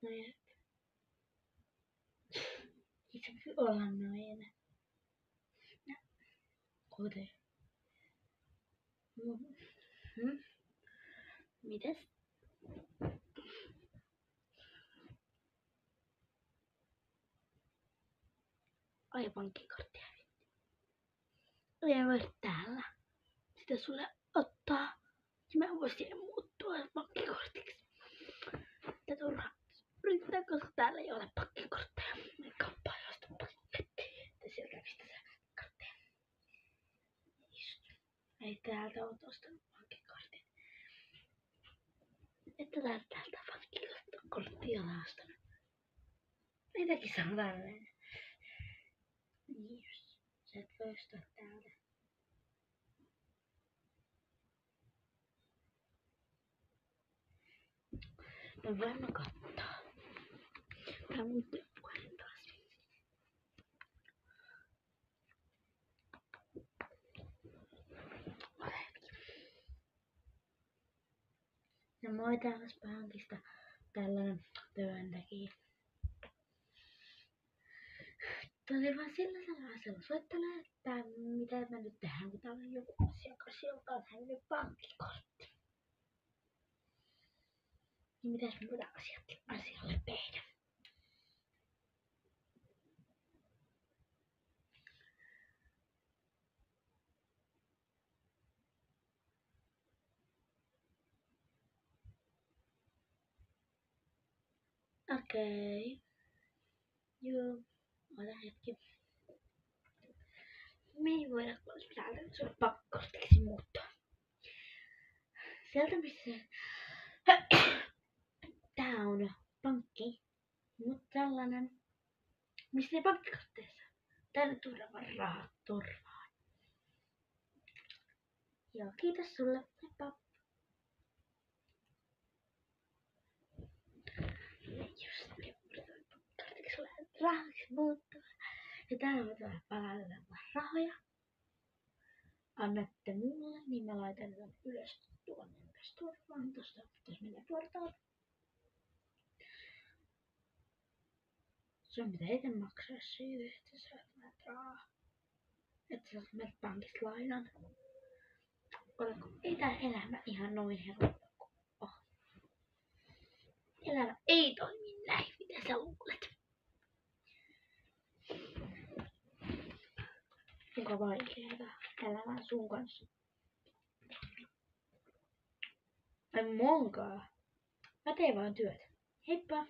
No jep. Ei se voi olla noin. No, kuten. Mites? Ai pankkikortti hävitti. Ei voi täällä sitä sulle ottaa. Mä voisin muuttua pankkikortiksi. Mitä turhaa yrittää, koska täällä ei ole pankkikortteja. Me kauppaan josta pankkikortteja. Ja sieltä mistä sä kortteja. Ei täältä oot ostanut pankkikortin. Että täältä pankkikorttia ole ostanut. Niitäkin saa tälleen. Niin just. Sä et voi ostaa täältä. Me voimme kattaa. Tää on mun työpuhelin taas. Ja moi täällä pankista tällainen työntekijä. Tuli vaan sillä asialla soittelee, että mitä mä nyt tehdään, kun täällä on joku asiakas, joka on hävinnyt pankkikortti. Niin mitäs me voidaan asialle tehdä? Okei. Joo. Ota hetki. Me ei voida täältä sulle pankkikortiksi muuttaa. Sieltä missä tää on pankki, mutta tällainen, missä ei pankkikortteissa. Tänne tuodaan vaan rahat turvaan. Joo, kiitos sulle. Heippa. Just niin, pankkikortiksi rahaksi muuttua. Ja täällä voidaan palautetaan rahoja. Annatte mulle, niin mä laitan tän ylös tuonne ylös turvaan. Tosta pitäis mennä portaat. Sun pitää ite maksaa siitä, että sä et näet rahaa. Että sä menet pankista lainan. Ei tää elämä ihan noin helppo oo. Elämä ei toimi näin, mitä sä luulet. Kuinka vaikeeta elämä sun kanssa. Ai munkaan. Mä teen vaan työtä. Heippa!